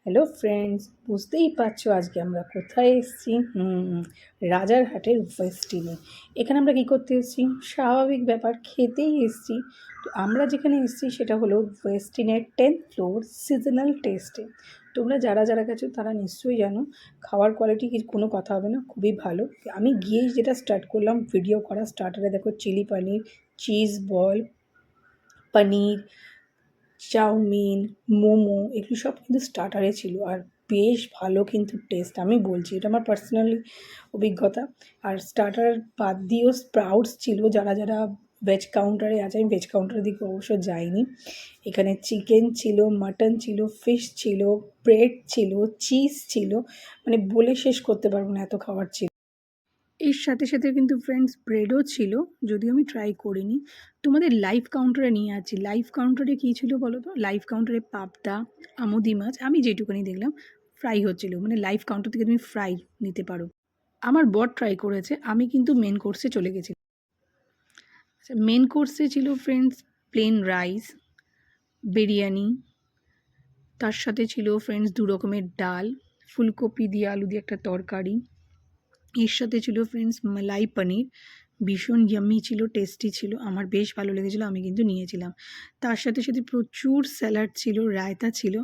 Hello friends, বুঝতেই পারছো আজকে আমরা কোথায় এসেছি। রাজারহাটের ওয়েস্টিনে। এখানে আমরা কী করতে এসেছি? স্বাভাবিক ব্যাপার, খেতেই এসেছি। তো আমরা যেখানে এসেছি সেটা হলো ওয়েস্টিনের 10th ফ্লোর সিজনাল টেস্টে। তোমরা যারা যারা গেছো তারা নিশ্চয়ই জানো খাওয়ার কোয়ালিটি কোনো কথা হবে না, খুবই ভালো। আমি গিয়েই যেটা স্টার্ট করলাম ভিডিও করা, স্টার্টারে দেখো চিলি পনির, চিজ বল, পনির, চাউমিন, মোমো এগুলো সব কিন্তু স্টার্টারে ছিল। আর বেশ ভালো কিন্তু টেস্ট, আমি বলছি এটা আমার পার্সোনালি অভিজ্ঞতা। আর স্টার্টার বাদ দিয়েও স্প্রাউটস ছিল। যারা যারা ভেজ কাউন্টারে আছে, আমি ভেজ কাউন্টারের দিকে অবশ্য যাইনি। এখানে চিকেন ছিল, মাটন ছিল, ফিশ ছিল, ব্রেড ছিল, চিজ ছিল, মানে বলে শেষ করতে পারবো না, এত খাবার ছিল। এর সাথে সাথে কিন্তু ফ্রেন্ডস ব্রেডও ছিল, যদিও আমি ট্রাই করিনি। তোমাদের লাইভ কাউন্টারে নিয়ে আছি। লাইভ কাউন্টারে কী ছিল বলো তো? লাইভ কাউন্টারে পাবদা, আমুদি মাছ, আমি যেটুকুনি দেখলাম ফ্রাই হচ্ছিলো। মানে লাইভ কাউন্টার থেকে তুমি ফ্রাই নিতে পারো। আমার বর ট্রাই করেছে, আমি কিন্তু মেন কোর্সে চলে গেছি। আচ্ছা, মেন কোর্সে ছিল ফ্রেন্ডস প্লেন রাইস, বিরিয়ানি, তার সাথে ছিল ফ্রেন্ডস 2 রকমের ডাল, ফুলকপি দিয়ে আলু দিয়ে একটা তরকারি। এর সাথে ছিল ফ্রেন্ডস মালাই পনির, ভীষণ ইয়াম্মি ছিল, টেস্টি ছিল, আমার বেশ ভালো লেগেছিলো, আমি কিন্তু নিয়েছিলাম। তার সাথে সাথে প্রচুর স্যালাড ছিল, রায়তা ছিল।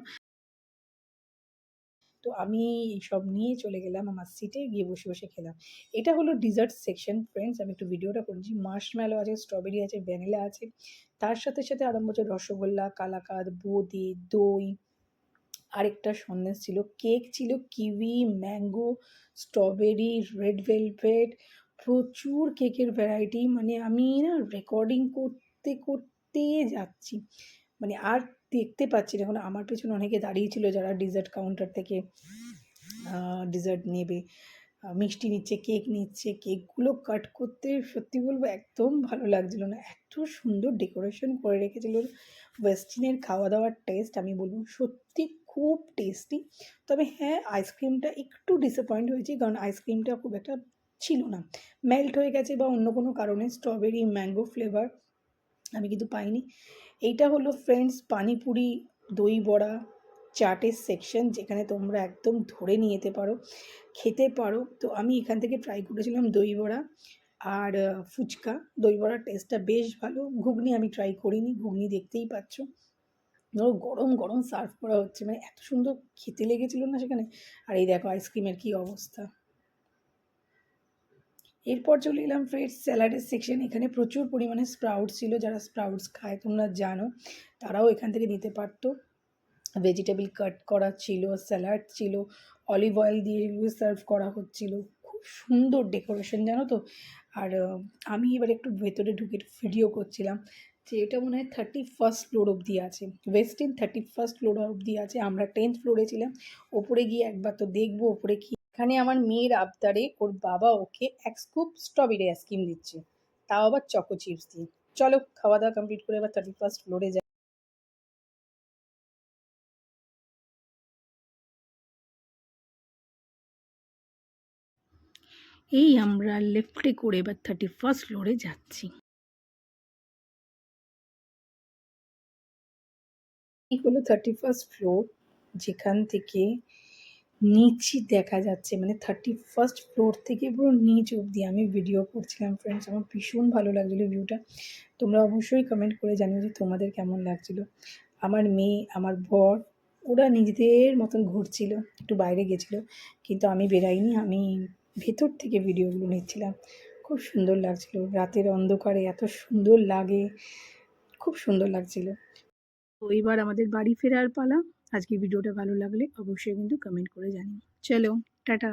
তো আমি এইসব নিয়ে চলে গেলাম আমার সিটে, গিয়ে বসে বসে খেলাম। এটা হলো ডিজার্ট সেকশন ফ্রেন্ডস। আমি একটু ভিডিওটা করেছি। মার্শমেলো আছে, স্ট্রবেরি আছে, ভ্যানিলা আছে, তার সাথে সাথে আরম্ভ হচ্ছে রসগোল্লা, কালাকাঁদ, বোঁদে, দই, আরেকটা সন্দেশ ছিল, কেক ছিল, kiwi, mango, strawberry, red velvet, প্রচুর কেকের ভ্যারাইটি। মানে আমি না রেকর্ডিং করতে করতে যাচ্ছি, মানে আর দেখতে পাচ্ছি না। এখন আমার পেছনে অনেকে দাঁড়িয়ে ছিল যারা ডিজার্ট কাউন্টার থেকে ডিজার্ট নেবে, মিষ্টি নিচ্ছে, কেক নিচ্ছে। কেকগুলো কাট করতে সত্যি বলবো একদম ভালো লাগছিলো না, এত সুন্দর ডেকোরেশন করে রেখেছিল। ওয়েস্টিনের খাওয়া দাওয়ার টেস্ট আমি বলবো সত্যি খুব টেস্টি। তবে হ্যাঁ, আইসক্রিমটা একটু ডিসঅ্যাপয়েন্ট হয়েছি, কারণ আইসক্রিমটা খুব একটা ছিল না, মেল্ট হয়ে গেছে বা অন্য কোনো কারণে। স্ট্রবেরি ম্যাঙ্গো ফ্লেভার আমি কিন্তু পাইনি। এইটা হলো ফ্রেন্ডস পানিপুরি, দই বড়া, চাটের সেকশন, যেখানে তোমরা একদম ধরে নিয়ে যেতে পারো, খেতে পারো। তো আমি এখান থেকে ট্রাই করেছিলাম দই বড়া আর ফুচকা। দই বড়ার টেস্টটা বেশ ভালো। ঘুগনি আমি ট্রাই করিনি, ঘুগনি দেখতেই পাচ্ছ গরম গরম সার্ভ করা হচ্ছে, মানে এত সুন্দর খেতে লেগেছিল না সেখানে। আর এই দেখো আইসক্রিমের কী অবস্থা। এরপর চলে এলাম ফ্রেন্ডস স্যালাডের সেকশন। এখানে প্রচুর পরিমাণে স্প্রাউটস ছিল, যারা স্প্রাউটস খায় তোমরা জানো, তারাও এখান থেকে নিতে পারতো। ভেজিটেবল কাট করা ছিল, স্যালাড ছিল, অলিভ অয়েল দিয়ে এগুলো সার্ভ করা হচ্ছিল। খুব সুন্দর ডেকোরেশন জানো তো। আর আমি এবার একটু ভেতরে ঢুকে ভিডিও করছিলাম, যে এটা মনে হয় 31st ফ্লোর অবধি আছে। ওয়েস্টিন 31st ফ্লোর অবধি আছে, আমরা 10th ফ্লোরে ছিলাম। ওপরে গিয়ে একবার তো দেখবো ওপরে কি। এখানে আমার মেয়ের আবদারে ওর বাবা ওকে এক স্কুপ স্ট্রবেরি আইসক্রিম দিচ্ছে, তাও আবার চকো চিপস দিয়ে। চলো খাওয়া দাওয়া কমপ্লিট করে এবার 31st ফ্লোরে যাই। এই আমরা লেফটে করে এবার 31st ফ্লোরে যাচ্ছি। এই হলো 31st ফ্লোর, যেখান থেকে নিচই দেখা যাচ্ছে, মানে 31st ফ্লোর থেকে পুরো নিচ অবধি আমি ভিডিও করছিলাম ফ্রেন্ডস। আমার ভীষণ ভালো লাগছিলো ভিউটা। তোমরা অবশ্যই কমেন্ট করে জানিও যে তোমাদের কেমন লাগছিলো। আমার মেয়ে, আমার বর, ওরা নিজেদের মতন ঘুরছিল, একটু বাইরে গেছিলো, কিন্তু আমি বেরাইনি, আমি ভেতর থেকে ভিডিওগুলো নিচ্ছিলাম। খুব সুন্দর লাগছিলো, রাতের অন্ধকারে এত সুন্দর লাগে, খুব সুন্দর লাগছিলো। তো এবার আমাদের বাড়ি ফেরার পালা। আজকে ভিডিওটা ভালো লাগলে অবশ্যই কিন্তু কমেন্ট করে জানিও। চলো, টাটা।